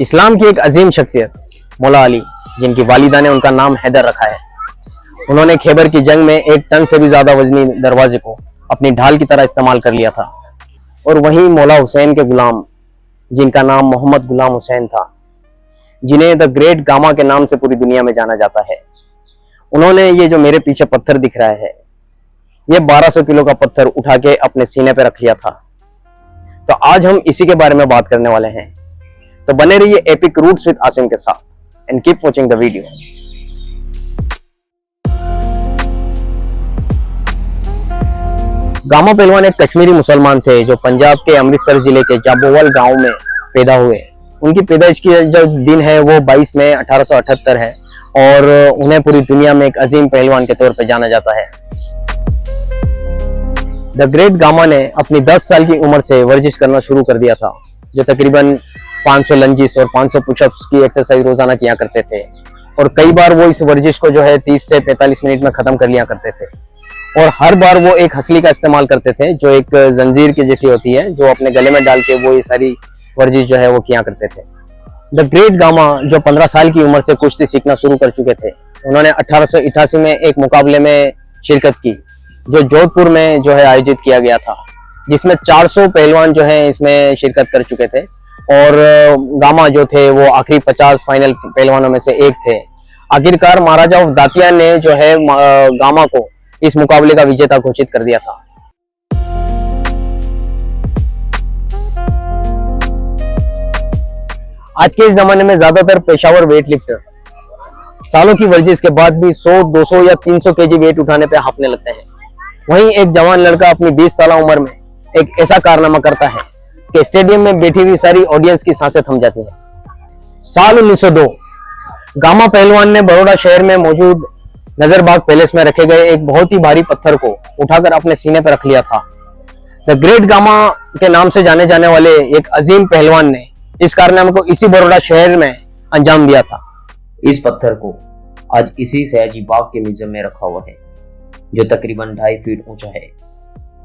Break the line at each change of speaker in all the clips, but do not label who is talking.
इस्लाम की एक अजीम शख्सियत मौला अली, जिनकी वालिदा ने उनका नाम हैदर रखा है। उन्होंने खैबर की जंग में 1 टन से भी ज्यादा वजनी दरवाजे को अपनी ढाल की तरह इस्तेमाल कर लिया था। और वहीं मौला हुसैन के गुलाम, जिनका नाम मोहम्मद गुलाम हुसैन था, जिन्हें द ग्रेट गामा के नाम से पूरी दुनिया में जाना जाता है, उन्होंने ये जो मेरे पीछे पत्थर दिख रहा है, ये 1200 किलो का पत्थर उठा के अपने सीने पे रख लिया था। तो आज हम इसी के बारे में बात करने वाले हैं। तो बने रहिए एपिक रूट्स विद आसिम के साथ and keep watching the video. Gamma पहलवान एक कश्मीरी मुसलमान थे जो पंजाब के अमृतसर जिले के जाबोवाल गांव में पैदा हुए। उनकी पैदाइश की जो दिन है वो 22 मई 1878 है और उन्हें पूरी दुनिया में एक अजीम पहलवान के तौर पर जाना जाता है। द ग्रेट गामा ने अपनी 10 साल की उम्र से वर्जिश करना शुरू कर दिया था, जो तकरीबन 500 लंजिस और 500 पुशअप्स की एक्सरसाइज रोजाना किया करते थे। और कई बार वो इस वर्जिश को जो है 30 से 45 मिनट में खत्म कर लिया करते थे। और हर बार वो एक हंसली का इस्तेमाल करते थे, जो एक जंजीर की जैसी होती है, जो अपने गले में डाल के वो ये सारी वर्जिश जो है वो किया करते थे। द ग्रेट गामा जो 15 साल की उम्र से कुश्ती सीखना शुरू कर चुके थे, उन्होंने 1888 में एक मुकाबले में शिरकत की, जो जोधपुर में जो है आयोजित किया गया था, जिसमें 400 पहलवान जो है इसमें शिरकत कर चुके थे। और गामा जो थे वो आखिरी 50 फाइनल पहलवानों में से एक थे। आखिरकार महाराजा ऑफ दातिया ने जो है गामा को इस मुकाबले का विजेता घोषित कर दिया था। आज के इस जमाने में ज्यादातर पेशावर वेट लिफ्टर सालों की वर्जिश के बाद भी 100, 200 या 300 केजी वेट उठाने पे हांफने लगते हैं। वहीं एक जवान लड़का अपनी 20 साल उम्र में एक ऐसा कारनामा करता है कि स्टेडियम में बैठी हुई सारी ऑडियंस की सांसें थम जाती हैं। साल 1902 गामा पहलवान ने बड़ौदा शहर में मौजूद नजरबाग पैलेस में रखे गए एक बहुत ही भारी पत्थर को उठाकर अपने सीने पर रख लिया था। द ग्रेट गामा के नाम से जाने जाने वाले एक अजीम पहलवान ने इस कारनामे को इसी बड़ौदा शहर में अंजाम दिया था। इस पत्थर को आज इसी सयाजी बाग के म्यूजियम में रखा हुआ है, जो तकरीबन 2.5 फीट ऊंचा है,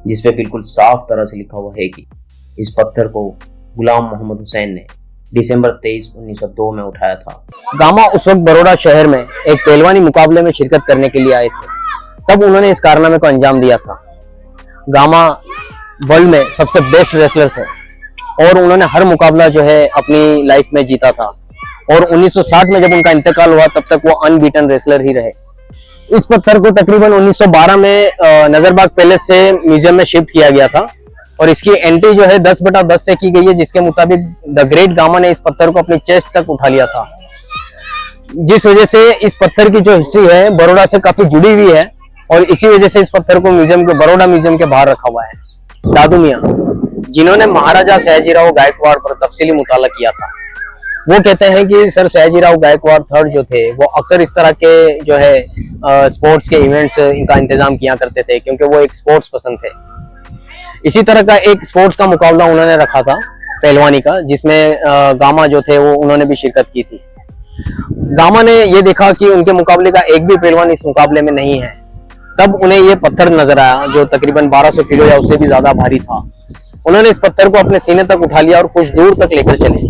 जिसपे बिल्कुल साफ तरह से लिखा हुआ है कि इस पत्थर को गुलाम मोहम्मद हुसैन ने दिसंबर 23, 1902 में उठाया था। गामा उस वक्त बड़ौदा शहर में एक पहलवानी मुकाबले में शिरकत करने के लिए आए थे, तब उन्होंने इस कारनामे को अंजाम दिया था। गामा वर्ल्ड में सबसे बेस्ट रेसलर थे और उन्होंने हर मुकाबला जो है अपनी लाइफ में जीता था। और 1960 में जब उनका इंतकाल हुआ, तब तक वो अनबीटन रेसलर ही रहे। इस पत्थर को तकरीबन 1912 में नजरबाग पैलेस से म्यूजियम में शिफ्ट किया गया था और इसकी एंट्री जो है 10/10 से की गई है, जिसके मुताबिक द ग्रेट गामा ने इस पत्थर को अपनी चेस्ट तक उठा लिया था, जिस वजह से इस पत्थर की जो हिस्ट्री है बड़ौदा से काफी जुड़ी हुई है। और इसी वजह से इस पत्थर को बड़ौदा म्यूजियम के बाहर रखा हुआ है। दादू मियां, जिन्होंने महाराजा सयाजीराव गायकवाड़ पर तफसीली मुताला किया था, वो कहते हैं कि सर सयाजीराव गायकवाड़ थर्ड जो थे वो अक्सर इस तरह के जो है स्पोर्ट्स के इवेंट्स का इंतजाम किया करते थे, क्योंकि वो एक स्पोर्ट्स पसंद थे। इसी तरह का एक स्पोर्ट्स का मुकाबला उन्होंने रखा था पहलवानी का, जिसमें गामा जो थे वो उन्होंने भी शिरकत की थी। गामा ने ये देखा कि उनके मुकाबले का एक भी पहलवान इस मुकाबले में नहीं है, तब उन्हें ये पत्थर नजर आया जो तकरीबन 1200 किलो या उससे भी ज्यादा भारी था। उन्होंने इस पत्थर को अपने सीने तक उठा लिया और कुछ दूर तक लेकर चले।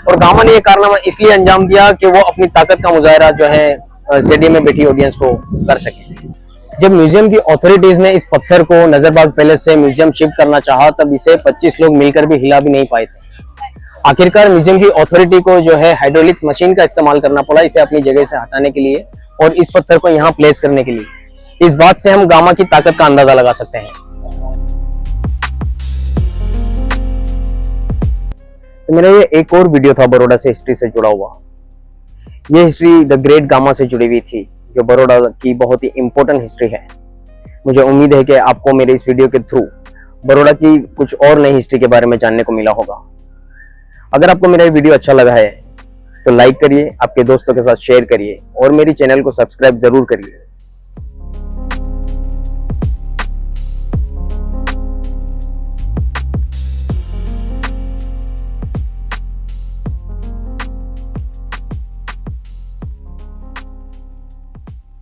और गामा ने यह कारनामा इसलिए अंजाम दिया कि वो अपनी ताकत का मुजाहरा जो है स्टेडियम में बैठी ऑडियंस को कर सके। जब म्यूजियम की अथॉरिटीज ने इस पत्थर को नजरबाग पैलेस से म्यूजियम शिफ्ट करना चाहा, तब इसे 25 लोग मिलकर भी हिला भी नहीं पाए थे। आखिरकार म्यूजियम की अथॉरिटी को जो है हाइड्रोलिक मशीन का इस्तेमाल करना पड़ा इसे अपनी जगह से हटाने के लिए और इस पत्थर को यहाँ प्लेस करने के लिए। इस बात से हम गामा की ताकत का अंदाजा लगा सकते हैं। तो मेरा ये एक और वीडियो था बड़ौदा से हिस्ट्री से जुड़ा हुआ। ये हिस्ट्री द ग्रेट गामा से जुड़ी हुई थी, जो बड़ौदा की बहुत ही इंपॉर्टेंट हिस्ट्री है। मुझे उम्मीद है कि आपको मेरे इस वीडियो के थ्रू बड़ौदा की कुछ और नई हिस्ट्री के बारे में जानने को मिला होगा। अगर आपको मेरा वीडियो अच्छा लगा है तो लाइक करिए, आपके दोस्तों के साथ शेयर करिए और मेरी चैनल को सब्सक्राइब जरूर करिए।